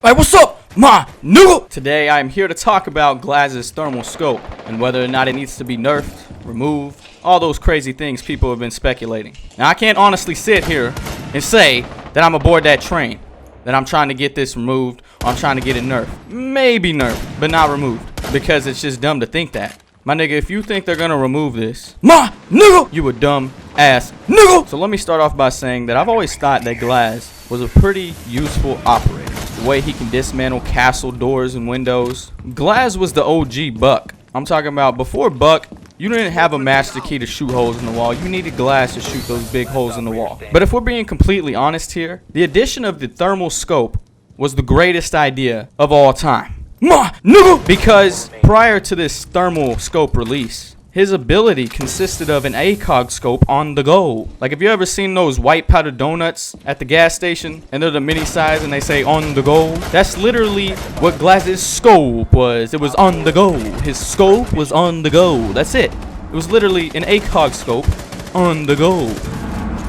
Hey, what's up, my nigga? Today, I'm here to talk about Glaz's thermal scope and whether or not it needs to be nerfed, removed, all those crazy things people have been speculating. Now, I can't honestly sit here and say that I'm aboard that train, that I'm trying to get this removed or I'm trying to get it nerfed. Maybe nerfed, but not removed, because it's just dumb to think that. My nigga, if you think they're gonna remove this, my nigga, you a dumb ass nigga. So let me start off by saying that I've always thought that Glaz was a pretty useful operator. The way he can dismantle castle doors and windows. Glaz was the OG Buck. I'm talking about before Buck, you didn't have a master key to shoot holes in the wall. You needed Glaz to shoot those big holes in the wall. But if we're being completely honest here, the addition of the thermal scope was the greatest idea of all time. My nigga! Because prior to this thermal scope release, his ability consisted of an ACOG scope on the go. Like, if you ever seen those white powder donuts at the gas station and they're the mini size and they say on the go, that's literally what Glaz's scope was. It was on the go. His scope was on the go. That's it. It was literally an ACOG scope on the go.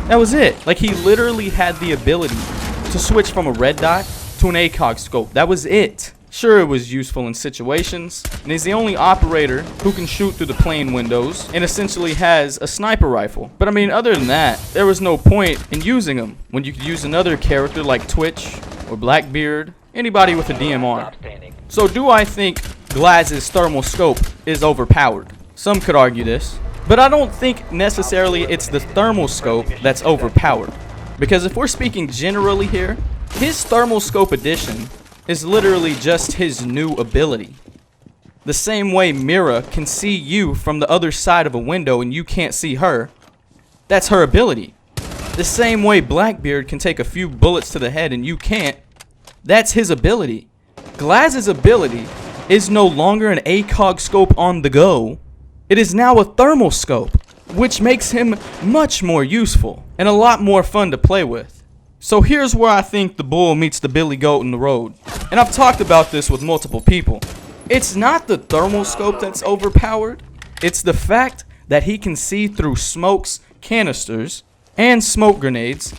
That was it. Like, he literally had the ability to switch from a red dot to an ACOG scope. That was it. Sure, it was useful in situations, and he's the only operator who can shoot through the plane windows and essentially has a sniper rifle. But I mean, other than that, there was no point in using him when you could use another character like Twitch or Blackbeard, anybody with a DMR. So do I think Glaz's thermal scope is overpowered? Some could argue this, but I don't think necessarily it's the thermal scope that's overpowered. Because if we're speaking generally here, his thermal scope addition is literally just his new ability. The same way Mira can see you from the other side of a window and you can't see her, that's her ability. The same way Blackbeard can take a few bullets to the head and you can't, that's his ability. Glaz's ability is no longer an ACOG scope on the go. It is now a thermal scope, which makes him much more useful and a lot more fun to play with. So here's where I think the bull meets the billy goat in the road. And I've talked about this with multiple people. It's not the thermal scope that's overpowered. It's the fact that he can see through smokes, canisters, and smoke grenades.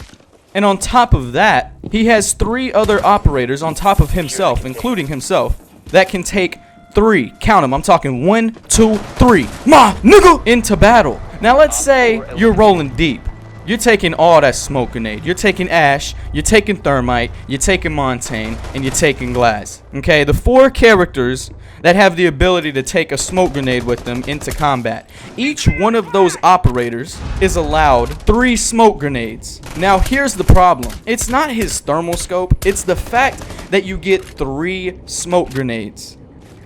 And on top of that, he has 3 other operators on top of himself, including himself, that can take 3, count them, I'm talking 1, 2, 3, my nigga, into battle. Now let's say you're rolling deep. You're taking all that smoke grenade. You're taking Ash, you're taking Thermite, you're taking Montaigne, and you're taking Glaz. Okay, the 4 characters that have the ability to take a smoke grenade with them into combat. Each one of those operators is allowed 3 smoke grenades. Now here's the problem. It's not his thermal scope, it's the fact that you get 3 smoke grenades.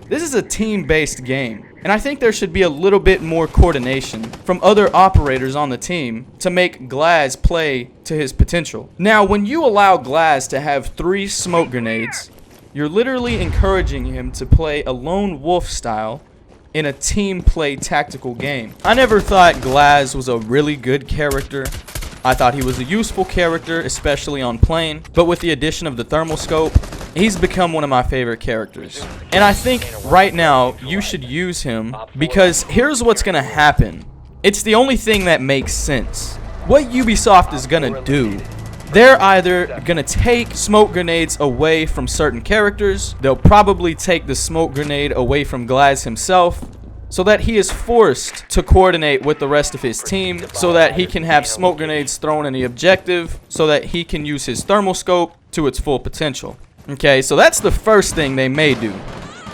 This is a team-based game, and I think there should be a little bit more coordination from other operators on the team to make Glaz play to his potential. Now, when you allow Glaz to have 3 smoke grenades, you're literally encouraging him to play a lone wolf style in a team play tactical game. I never thought Glaz was a really good character. I thought he was a useful character, especially on plane, but with the addition of the thermal scope, he's become one of my favorite characters. And I think right now you should use him because here's what's gonna happen. It's the only thing that makes sense. What Ubisoft is gonna do, they're either gonna take smoke grenades away from certain characters, they'll probably take the smoke grenade away from Glaz himself, so that he is forced to coordinate with the rest of his team, so that he can have smoke grenades thrown in the objective, so that he can use his thermal scope to its full potential. Okay, so that's the first thing they may do.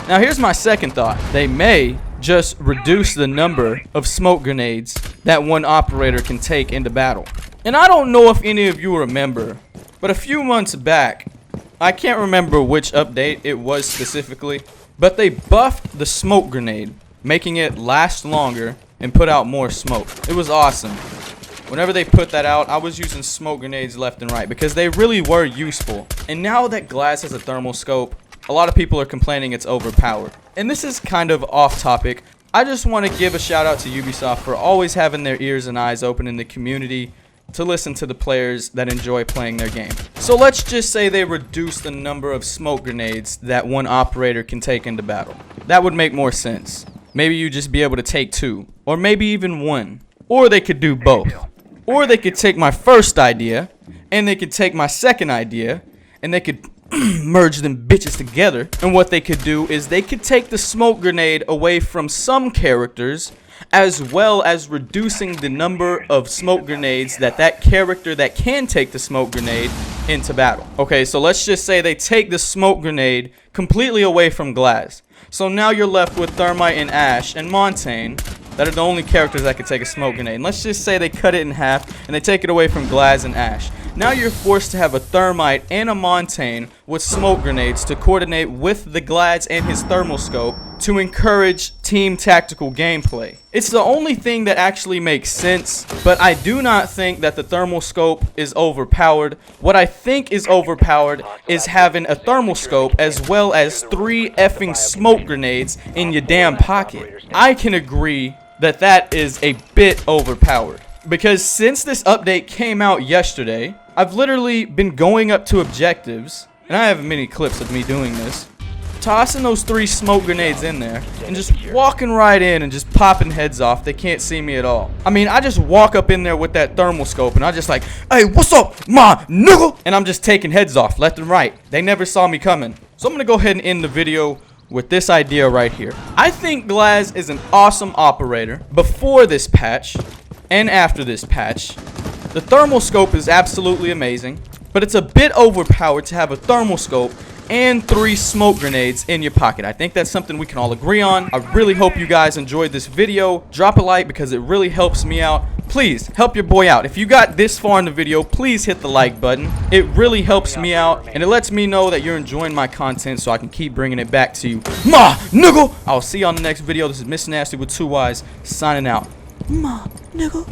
Now here's my second thought. They may just reduce the number of smoke grenades that one operator can take into battle. And I don't know if any of you remember, but a few months back, I can't remember which update it was specifically, but they buffed the smoke grenade, making it last longer and put out more smoke. It was awesome. Whenever they put that out, I was using smoke grenades left and right because they really were useful. And now that Glaz has a thermal scope, a lot of people are complaining it's overpowered. And this is kind of off topic. I just want to give a shout out to Ubisoft for always having their ears and eyes open in the community to listen to the players that enjoy playing their game. So let's just say they reduce the number of smoke grenades that one operator can take into battle. That would make more sense. Maybe you just be able to take 2, or maybe even 1. Or they could do both. Or they could take my first idea, and they could take my second idea, and they could merge them bitches together. And what they could do is they could take the smoke grenade away from some characters, as well as reducing the number of smoke grenades that character that can take the smoke grenade into battle. Okay, so let's just say they take the smoke grenade completely away from Glaz. So now you're left with Thermite and Ash and Montaigne that are the only characters that can take a smoke grenade. And let's just say they cut it in half and they take it away from Glaz and Ash. Now you're forced to have a Thermite and a Montaigne with smoke grenades to coordinate with the Glaz and his thermal scope to encourage team tactical gameplay. It's the only thing that actually makes sense, but I do not think that the thermal scope is overpowered. What I think is overpowered is having a thermal scope as well as 3 effing smoke grenades in your damn pocket. I can agree that that is a bit overpowered, because since this update came out yesterday, I've literally been going up to objectives, and I have many clips of me doing this, tossing those 3 smoke grenades in there and just walking right in and just popping heads off. They can't see me at all. I mean, I just walk up in there with that thermal scope and I just like, hey, what's up, my nigga? And I'm just taking heads off left and right. They never saw me coming. So I'm gonna go ahead and end the video with this idea right here. I think Glaz is an awesome operator before this patch and after this patch. The thermal scope is absolutely amazing, but it's a bit overpowered to have a thermal scope and 3 smoke grenades in your pocket. I think that's something we can all agree on. I really hope you guys enjoyed this video. Drop a like because it really helps me out. Please help your boy out. If you got this far in the video, please hit the like button. It really helps me out and it lets me know that you're enjoying my content so I can keep bringing it back to you. Ma nigga! I'll see you on the next video. This is Mr. Nasty with 2 Y's signing out. Ma nigga.